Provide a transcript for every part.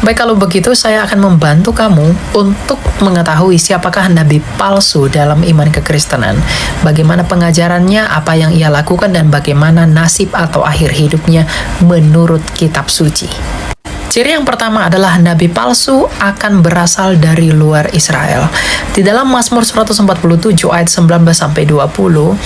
Baik, kalau begitu saya akan membantu kamu untuk mengetahui siapakah nabi palsu dalam iman kekristenan, bagaimana pengajarannya, apa yang ia lakukan, dan bagaimana nasib atau akhir hidupnya menurut kitab suci. Ciri yang pertama adalah nabi palsu akan berasal dari luar Israel. Di dalam Mazmur 147 ayat 19-20,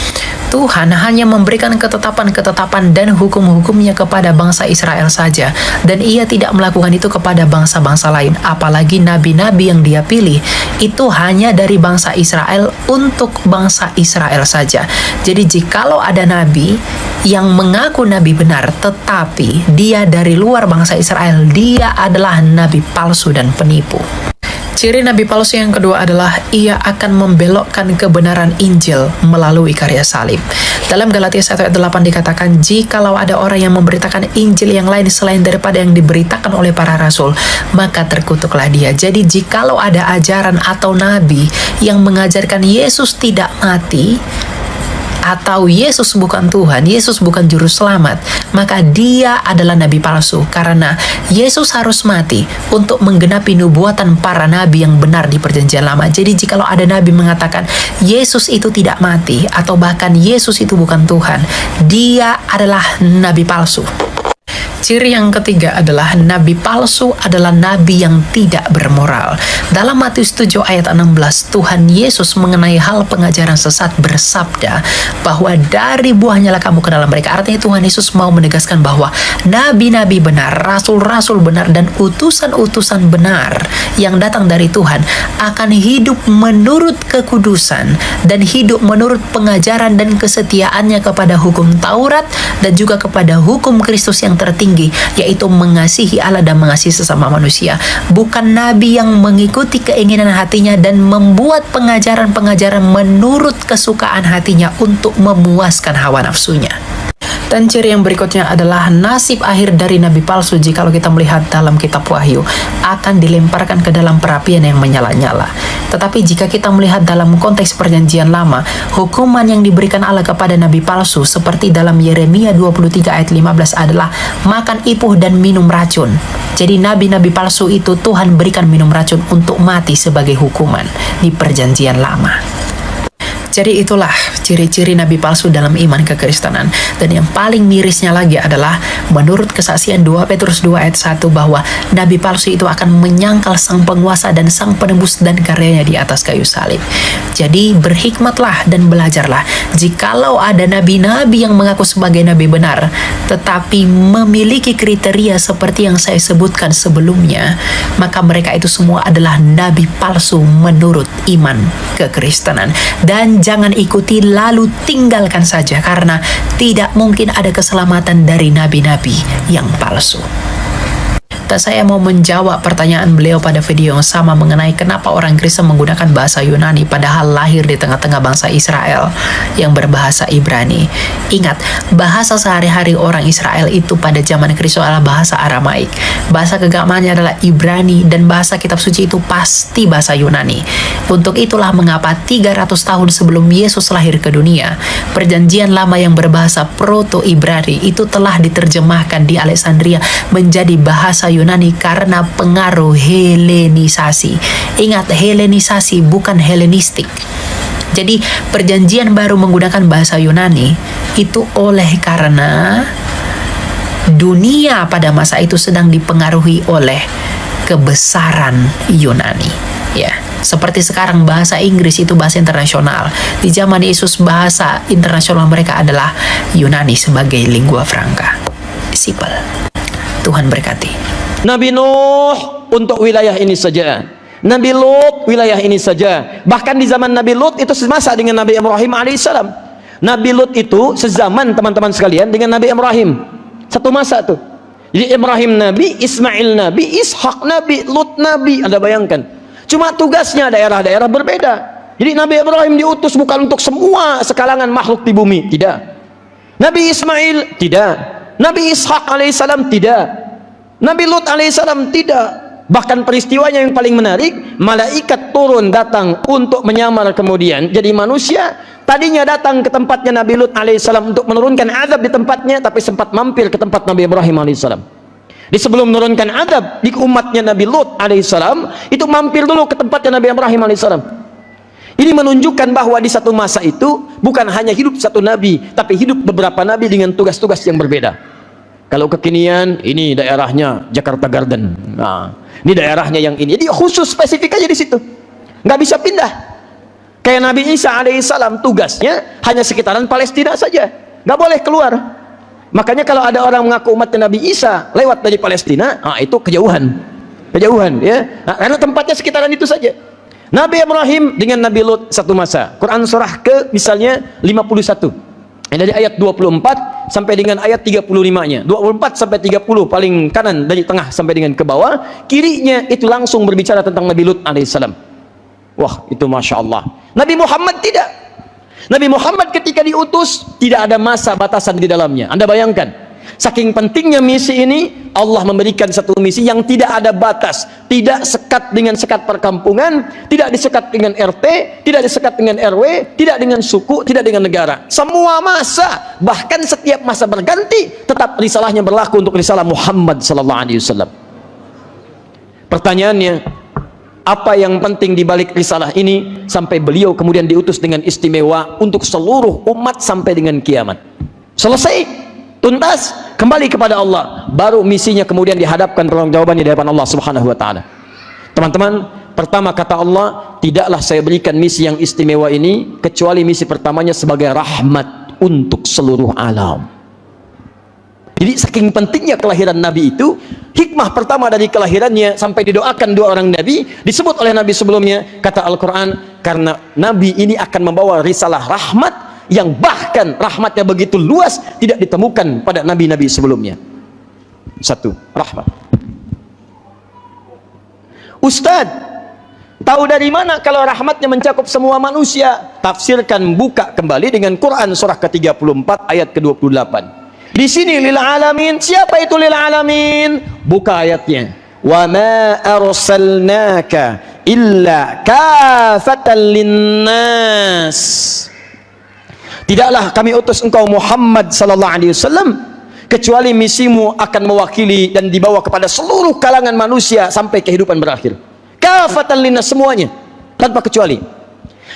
Tuhan hanya memberikan ketetapan-ketetapan dan hukum-hukumnya kepada bangsa Israel saja, dan ia tidak melakukan itu kepada bangsa-bangsa lain. Apalagi nabi-nabi yang dia pilih itu hanya dari bangsa Israel untuk bangsa Israel saja. Jadi jikalau ada nabi yang mengaku nabi benar tetapi dia dari luar bangsa Israel, dia adalah nabi palsu dan penipu. Ciri nabi palsu yang kedua adalah ia akan membelokkan kebenaran Injil melalui karya salib. Dalam Galatia 1 ayat 8 dikatakan, jikalau ada orang yang memberitakan Injil yang lain selain daripada yang diberitakan oleh para rasul, maka terkutuklah dia. Jadi jikalau ada ajaran atau nabi yang mengajarkan Yesus tidak mati, atau Yesus bukan Tuhan, Yesus bukan juru selamat, maka dia adalah nabi palsu, karena Yesus harus mati untuk menggenapi nubuatan para nabi yang benar di perjanjian lama. Jadi jikalau ada nabi mengatakan Yesus itu tidak mati, atau bahkan Yesus itu bukan Tuhan, dia adalah nabi palsu. Ciri yang ketiga adalah nabi palsu adalah nabi yang tidak bermoral. Dalam Matius 7 ayat 16, Tuhan Yesus mengenai hal pengajaran sesat bersabda bahwa dari buahnya lah kamu kenal mereka. Artinya Tuhan Yesus mau menegaskan bahwa nabi-nabi benar, rasul-rasul benar, dan utusan-utusan benar yang datang dari Tuhan akan hidup menurut kekudusan dan hidup menurut pengajaran dan kesetiaannya kepada hukum Taurat dan juga kepada hukum Kristus yang tertinggi, yaitu mengasihi Allah dan mengasihi sesama manusia. Bukan nabi yang mengikuti keinginan hatinya dan membuat pengajaran-pengajaran menurut kesukaan hatinya untuk memuaskan hawa nafsunya. Dan ciri yang berikutnya adalah nasib akhir dari nabi palsu, jikalau kita melihat dalam kitab Wahyu, akan dilemparkan ke dalam perapian yang menyala-nyala. Tetapi jika kita melihat dalam konteks perjanjian lama, hukuman yang diberikan Allah kepada nabi palsu seperti dalam Yeremia 23 ayat 15 adalah makan ipuh dan minum racun. Jadi nabi-nabi palsu itu Tuhan berikan minum racun untuk mati sebagai hukuman di perjanjian lama. Jadi itulah ciri-ciri nabi palsu dalam iman kekristenan. Dan yang paling mirisnya lagi adalah menurut kesaksian 2 Petrus 2 ayat 1 bahwa nabi palsu itu akan menyangkal sang penguasa dan sang penebus dan karyanya di atas kayu salib. Jadi berhikmatlah dan belajarlah. Jikalau ada nabi-nabi yang mengaku sebagai nabi benar tetapi memiliki kriteria seperti yang saya sebutkan sebelumnya, maka mereka itu semua adalah nabi palsu menurut iman kekristenan. Dan jangan ikuti lalu tinggalkan saja, karena tidak mungkin ada keselamatan dari nabi-nabi yang palsu. Dan saya mau menjawab pertanyaan beliau pada video yang sama mengenai kenapa orang Kristen menggunakan bahasa Yunani padahal lahir di tengah-tengah bangsa Israel yang berbahasa Ibrani. Ingat, bahasa sehari-hari orang Israel itu pada zaman Kristus adalah bahasa Aramaik. Bahasa kegamaannya adalah Ibrani, dan bahasa kitab suci itu pasti bahasa Yunani. Untuk itulah mengapa 300 tahun sebelum Yesus lahir ke dunia, perjanjian lama yang berbahasa Proto-Ibrani itu telah diterjemahkan di Alexandria menjadi bahasa Yunani karena pengaruh Helenisasi. Ingat, Helenisasi bukan Helenistik. Jadi perjanjian baru menggunakan bahasa Yunani itu oleh karena dunia pada masa itu sedang dipengaruhi oleh kebesaran Yunani. Ya, seperti sekarang bahasa Inggris itu bahasa internasional. Di zaman Yesus bahasa internasional mereka adalah Yunani sebagai lingua franca. Simple. Tuhan berkati. Nabi Nuh untuk wilayah ini saja, Nabi Lut wilayah ini saja. Bahkan di zaman Nabi Lut itu semasa dengan Nabi Ibrahim alaihissalam. Nabi Lut itu sezaman teman-teman sekalian dengan Nabi Ibrahim, satu masa tuh. Jadi Ibrahim Nabi, Ismail Nabi, Ishak Nabi, Lut Nabi. Anda bayangkan, cuma tugasnya daerah-daerah berbeda. Jadi Nabi Ibrahim diutus bukan untuk semua sekalangan makhluk di bumi, tidak. Nabi Ismail tidak, Nabi Ishak alaihissalam tidak, Nabi Lut alaihissalam tidak. Bahkan peristiwanya yang paling menarik, malaikat turun datang untuk menyamar kemudian jadi manusia. Tadinya datang ke tempatnya Nabi Lut alaihissalam untuk menurunkan azab di tempatnya, tapi sempat mampir ke tempat Nabi Ibrahim alaihissalam. Di sebelum menurunkan adab di umatnya Nabi Lut alaihissalam, itu mampir dulu ke tempatnya Nabi Ibrahim alaihissalam. Ini menunjukkan bahwa di satu masa itu bukan hanya hidup satu nabi, tapi hidup beberapa nabi dengan tugas-tugas yang berbeda. Kalau kekinian, ini daerahnya Jakarta Garden. Nah, ini daerahnya yang ini. Jadi khusus spesifik aja di situ. Nggak bisa pindah. Kayak Nabi Isa alaihissalam, tugasnya hanya sekitaran Palestina saja. Nggak boleh keluar. Makanya kalau ada orang mengaku umatnya Nabi Isa lewat dari Palestina, itu kejauhan, ya. Nah, karena tempatnya sekitaran itu saja. Nabi Ibrahim dengan Nabi Lut satu masa. Quran surah ke misalnya 51. Dari ayat 24 sampai dengan ayat 35-nya. 24 sampai 30 paling kanan dari tengah sampai dengan ke bawah. Kirinya itu langsung berbicara tentang Nabi Lut alaihissalam. Wah, itu Masya Allah. Nabi Muhammad tidak. Nabi Muhammad ketika diutus tidak ada masa batasan di dalamnya. Anda bayangkan, saking pentingnya misi ini, Allah memberikan satu misi yang tidak ada batas, tidak sekat dengan sekat perkampungan, tidak disekat dengan RT, tidak disekat dengan RW, tidak dengan suku, tidak dengan negara. Semua masa, bahkan setiap masa berganti, tetap risalahnya berlaku untuk risalah Muhammad sallallahu alaihi wasallam. Pertanyaannya, apa yang penting di balik risalah ini sampai beliau kemudian diutus dengan istimewa untuk seluruh umat sampai dengan kiamat? Selesai, tuntas, kembali kepada Allah, baru misinya kemudian dihadapkan pertanggungjawabannya di hadapan Allah Subhanahu wa taala. Teman-teman, pertama kata Allah, tidaklah saya berikan misi yang istimewa ini kecuali misi pertamanya sebagai rahmat untuk seluruh alam. Jadi saking pentingnya kelahiran Nabi itu, hikmah pertama dari kelahirannya sampai didoakan dua orang Nabi, disebut oleh Nabi sebelumnya, kata Al-Quran, karena Nabi ini akan membawa risalah rahmat yang bahkan rahmatnya begitu luas tidak ditemukan pada Nabi-Nabi sebelumnya. Satu, rahmat. Ustadz, tahu dari mana kalau rahmatnya mencakup semua manusia? Tafsirkan, buka kembali dengan Quran surah ke-34 ayat ke-28. Di sini lil alamin, siapa itu lil alamin? Buka ayatnya. Wa ma arsalnaka illa kafatan linnas. Tidaklah kami utus engkau Muhammad sallallahu alaihi wasallam kecuali misimu akan mewakili dan dibawa kepada seluruh kalangan manusia sampai kehidupan berakhir. Kafatan linnas, semuanya tanpa kecuali.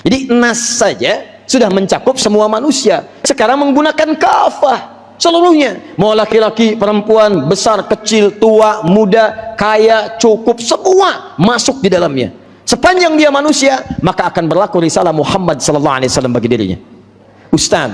Jadi nas saja sudah mencakup semua manusia. Sekarang menggunakan kafah, seluruhnya, mau laki-laki, perempuan, besar, kecil, tua, muda, kaya, cukup, semua masuk di dalamnya. Sepanjang dia manusia, maka akan berlaku risalah Muhammad sallallahu alaihi wasallam bagi dirinya. Ustaz,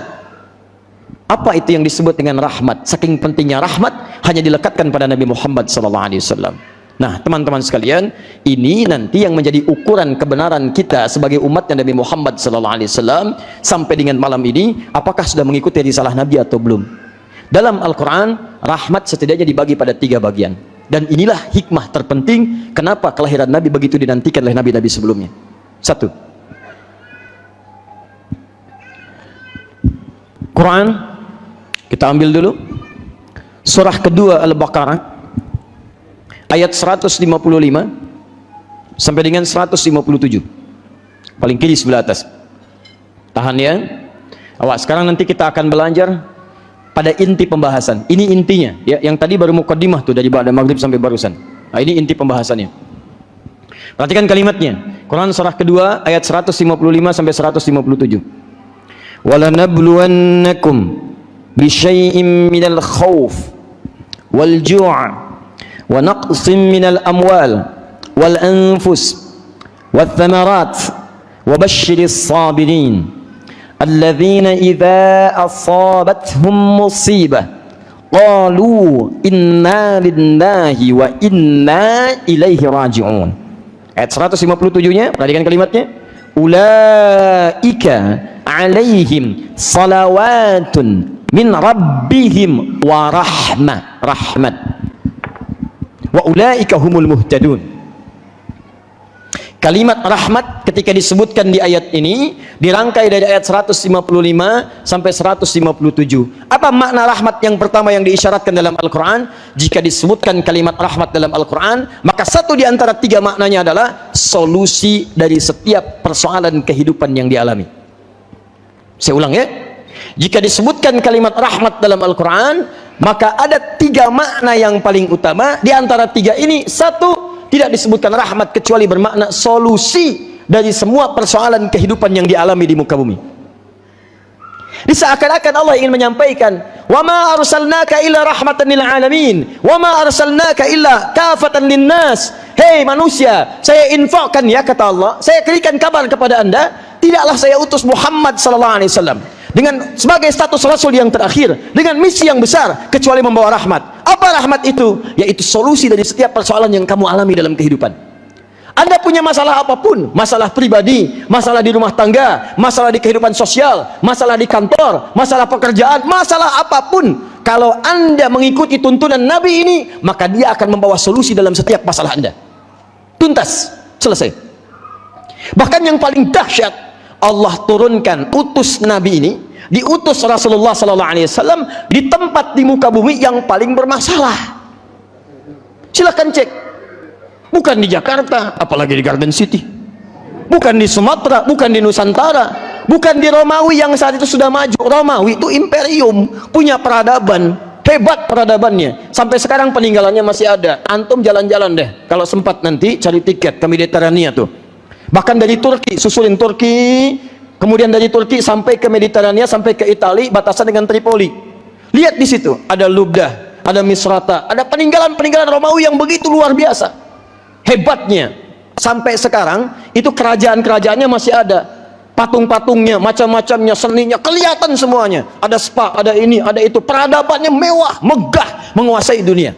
apa itu yang disebut dengan rahmat? Saking pentingnya rahmat hanya dilekatkan pada Nabi Muhammad sallallahu alaihi wasallam. Nah, teman-teman sekalian, ini nanti yang menjadi ukuran kebenaran kita sebagai umatnya Nabi Muhammad sallallahu alaihi wasallam sampai dengan malam ini, apakah sudah mengikuti risalah Nabi atau belum? Dalam Al-Quran, rahmat setidaknya dibagi pada 3 bagian. Dan inilah hikmah terpenting kenapa kelahiran Nabi begitu dinantikan oleh Nabi-Nabi sebelumnya. 1. Quran, kita ambil dulu. Surah kedua Al-Baqarah, ayat 155 sampai dengan 157. Paling kiri sebelah atas. Tahan ya. Awas, sekarang nanti kita akan belajar pada inti pembahasan. Ini intinya, ya. Yang tadi baru mukaddimah tuh dari ba'da maghrib sampai barusan. Nah, ini inti pembahasannya. Perhatikan kalimatnya. Quran surah kedua ayat 155 sampai 157. وَلَنَبْلُوَنَّكُمْ بِشَيْءٍ مِنَ الْخَوْفِ وَالْجُوعِ وَنَقْصٍ مِنَ الْأَمْوَالِ وَالْأَنفُسِ وَالثَّمَرَاتِ وَبَشِّرِ الصَّابِرِينَ الذين إذا أصابتهم مصيبة قالوا إنا لله وإنا إليه راجعون. Ayat 157-nya, perhatikan kalimatnya. Ulaika alaihim salawatun min rabbihim wa rahmat wa ulaika humul muhtadun. Kalimat rahmat ketika disebutkan di ayat ini dirangkai dari ayat 155 sampai 157. Apa makna rahmat yang pertama yang diisyaratkan dalam Al-Quran? Jika disebutkan kalimat rahmat dalam Al-Quran, maka satu di antara 3 maknanya adalah solusi dari setiap persoalan kehidupan yang dialami. Saya ulang ya. Jika disebutkan kalimat rahmat dalam Al-Quran, Maka ada 3 makna yang paling utama. Di antara 3 ini, satu, tidak disebutkan rahmat kecuali bermakna solusi dari semua persoalan kehidupan yang dialami di muka bumi. Seakan-akan Allah ingin menyampaikan, wa ma arsalnaka illa rahmatan lil alamin, wa ma arsalnaka illa kafatan linnas. Hei manusia, saya infakkan ya, kata Allah, saya berikan kabar kepada anda, tidaklah saya utus Muhammad sallallahu alaihi wasallam dengan sebagai status rasul yang terakhir, dengan misi yang besar, kecuali membawa rahmat. Apa rahmat itu? Yaitu solusi dari setiap persoalan yang kamu alami dalam kehidupan. Anda punya masalah apapun, masalah pribadi, masalah di rumah tangga, masalah di kehidupan sosial, masalah di kantor, masalah pekerjaan, masalah apapun, kalau Anda mengikuti tuntunan Nabi ini, maka dia akan membawa solusi dalam setiap masalah Anda. Tuntas, selesai. Bahkan yang paling dahsyat, Allah turunkan, utus Nabi ini, diutus Rasulullah SAW di tempat di muka bumi yang paling bermasalah. Silahkan cek. Bukan di Jakarta, apalagi di Garden City. Bukan di Sumatera, bukan di Nusantara, bukan di Romawi yang saat itu sudah maju. Romawi itu imperium, punya peradaban, hebat peradabannya. Sampai sekarang peninggalannya masih ada. Antum jalan-jalan deh, kalau sempat nanti cari tiket ke Mediterania tuh. Bahkan dari Turki, susulin Turki, kemudian dari Turki sampai ke Mediterania, sampai ke Italia, batasan dengan Tripoli. Lihat di situ, ada Lubdah, ada Misrata, ada peninggalan-peninggalan Romawi yang begitu luar biasa. Hebatnya, sampai sekarang itu kerajaan-kerajaannya masih ada, patung-patungnya, macam-macamnya, seninya kelihatan semuanya. Ada spa, ada ini, ada itu, peradabannya mewah, megah, menguasai dunia.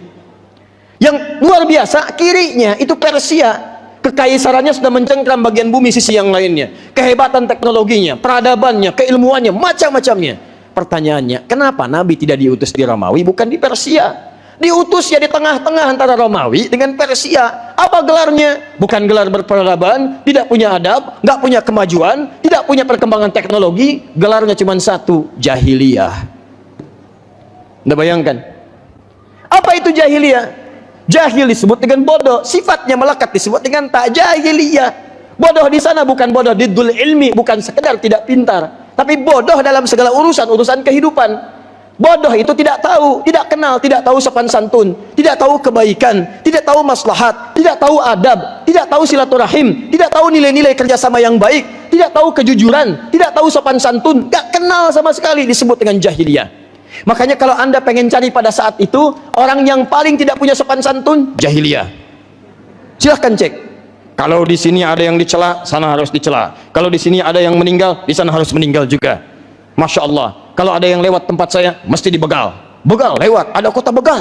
Yang luar biasa, kirinya itu Persia, kekaisarannya sudah mencengkram bagian bumi sisi yang lainnya. Kehebatan teknologinya, peradabannya, keilmuannya, macam-macamnya. Pertanyaannya, kenapa Nabi tidak diutus di Romawi, bukan di Persia? Diutus ya di tengah-tengah antara Romawi dengan Persia. Apa gelarnya? Bukan gelar berperadaban, tidak punya adab, nggak punya kemajuan, tidak punya perkembangan teknologi. Gelarnya cuma satu, jahiliyah. Anda bayangkan? Apa itu jahiliyah? Jahil disebut dengan bodoh, sifatnya melekat disebut dengan tak. Jahiliyah. Bodoh di sana bukan bodoh diddul ilmi, bukan sekedar tidak pintar, tapi bodoh dalam segala urusan kehidupan. Bodoh itu tidak tahu, tidak kenal, tidak tahu sopan santun, tidak tahu kebaikan, tidak tahu maslahat, tidak tahu adab, tidak tahu silaturahim, tidak tahu nilai-nilai kerjasama yang baik, tidak tahu kejujuran, tidak tahu sopan santun, gak kenal sama sekali, disebut dengan jahiliyah. Makanya kalau Anda pengen cari pada saat itu orang yang paling tidak punya sopan santun, jahiliyah. Silahkan cek. Kalau di sini ada yang dicela, sana harus dicela. Kalau di sini ada yang meninggal, di sana harus meninggal juga. Masya Allah. Kalau ada yang lewat tempat saya, mesti dibegal. Begal lewat, ada kota begal.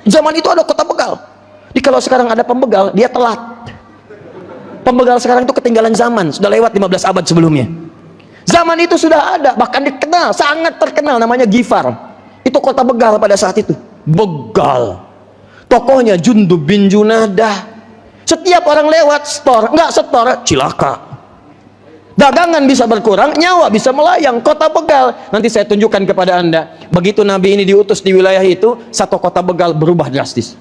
Zaman itu ada kota begal. Jadi kalau sekarang ada pembegal, dia telat. Pembegal sekarang itu ketinggalan zaman, sudah lewat 15 abad sebelumnya. Zaman itu sudah ada, bahkan dikenal, sangat terkenal, namanya Gifar. Itu kota begal pada saat itu. Begal. Tokohnya Jundub bin Junadah. Setiap orang lewat store, enggak store, cilaka. Dagangan bisa berkurang, nyawa bisa melayang. Kota begal. Nanti saya tunjukkan kepada Anda. Begitu Nabi ini diutus di wilayah itu, satu kota begal berubah drastis.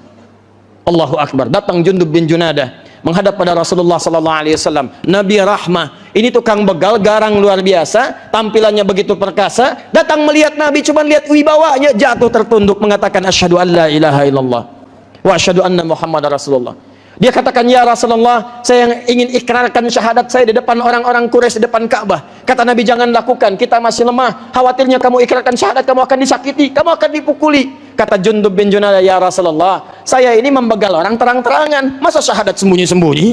Allahu Akbar. Datang Jundub bin Junadah menghadap pada Rasulullah SAW. Nabi rahmah. Ini tukang begal, garang luar biasa, tampilannya begitu perkasa. Datang melihat Nabi, cuma lihat wibawanya, jatuh tertunduk mengatakan asyhadu an la ilaha illallah wa asyhadu anna Muhammad Rasulullah. Dia katakan, ya Rasulullah, saya ingin ikrarkan syahadat saya di depan orang-orang Quraisy, di depan Ka'bah. Kata Nabi, jangan lakukan, kita masih lemah. Khawatirnya kamu ikrarkan syahadat, kamu akan disakiti, kamu akan dipukuli. Kata Jundub bin Junadah, ya Rasulullah, saya ini membegal orang terang-terangan, masa syahadat sembunyi-sembunyi?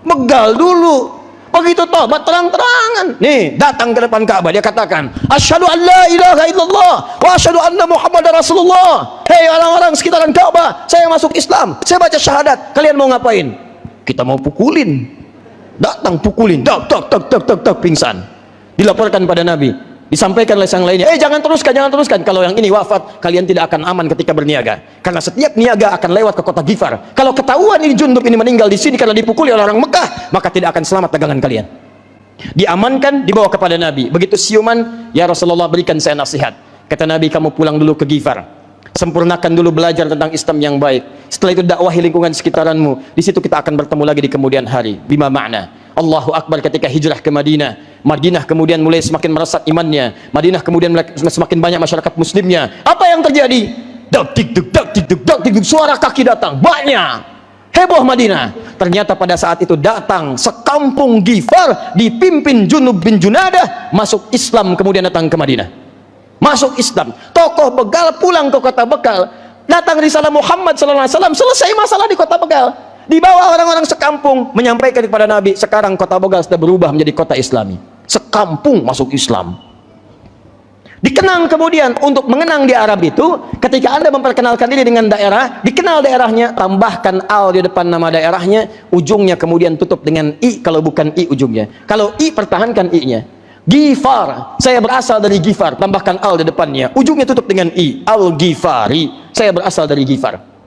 Begal dulu. Begitu tobat terang-terangan. Nih, datang ke depan Ka'bah, dia katakan, asyhadu an la ilaha illallah wa asyhadu anna Muhammad Rasulullah. Hei orang-orang sekitaran Ka'bah, saya masuk Islam, saya baca syahadat. Kalian mau ngapain? Kita mau pukulin. Datang pukulin, tak pingsan. Dilaporkan pada Nabi. Disampaikan oleh sang lainnya, jangan teruskan, jangan teruskan. Kalau yang ini wafat, kalian tidak akan aman ketika berniaga. Karena setiap niaga akan lewat ke kota Gifar. Kalau ketahuan ini Jundub ini meninggal di sini karena dipukuli oleh orang Mekah, maka tidak akan selamat dagangan kalian. Diamankan, dibawa kepada Nabi. Begitu siuman, ya Rasulullah, berikan saya nasihat. Kata Nabi, kamu pulang dulu ke Gifar. Sempurnakan dulu belajar tentang Islam yang baik. Setelah itu dakwahi lingkungan sekitaranmu. Di situ kita akan bertemu lagi di kemudian hari. Bima makna. Allahu Akbar. Ketika hijrah ke Madinah, Madinah kemudian mulai semakin meresap imannya. Madinah kemudian semakin banyak masyarakat muslimnya. Apa yang terjadi? Dak dik duk, dak dik duk, dak dik duk, suara kaki datang banyak. Heboh Madinah. Ternyata pada saat itu datang sekampung Ghifar dipimpin Junub bin Junadah, masuk Islam, kemudian datang ke Madinah. Masuk Islam. Tokoh begal pulang ke kota Begal. Datang risalah Muhammad sallallahu alaihi wasallam, selesai masalah di kota Begal. Dibawa orang-orang sekampung menyampaikan kepada Nabi, sekarang kota Begal sudah berubah menjadi kota Islami. Sekampung masuk Islam. Dikenang kemudian, untuk mengenang di Arab itu, ketika Anda memperkenalkan diri dengan daerah, dikenal daerahnya, tambahkan al di depan nama daerahnya, ujungnya kemudian tutup dengan i kalau bukan i ujungnya. Kalau i, pertahankan i-nya. Ghifar, saya berasal dari Ghifar, tambahkan al di depannya, ujungnya tutup dengan i, al-Ghifari, saya berasal dari Ghifar.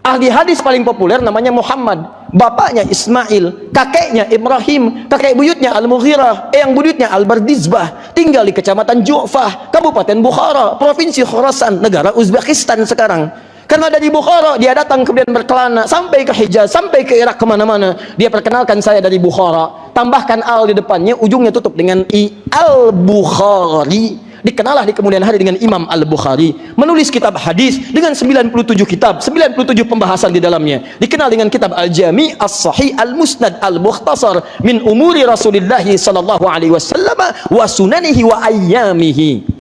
Ahli hadis paling populer namanya Muhammad, bapaknya Ismail, kakeknya Ibrahim, kakek buyutnya Al-Mughirah, eyang buyutnya Al-Bardizbah, tinggal di kecamatan Ju'fah, Kabupaten Bukhara, Provinsi Khorasan, negara Uzbekistan sekarang. Karena dari Bukhara dia datang kemudian berkelana sampai ke Hijaz, sampai ke Irak, kemana-mana dia perkenalkan, saya dari Bukhara, tambahkan al di depannya, ujungnya tutup dengan i, Al-Bukhari. Dikenalah di kemudian hari dengan Imam Al-Bukhari, menulis kitab hadis dengan 97 kitab, 97 pembahasan di dalamnya. Dikenal dengan kitab Al-Jami' As-Sahih Al-Musnad Al-Mukhtasar min umuri Rasulillah sallallahu alaihi wasallam wa sunanihi wa ayyamihi.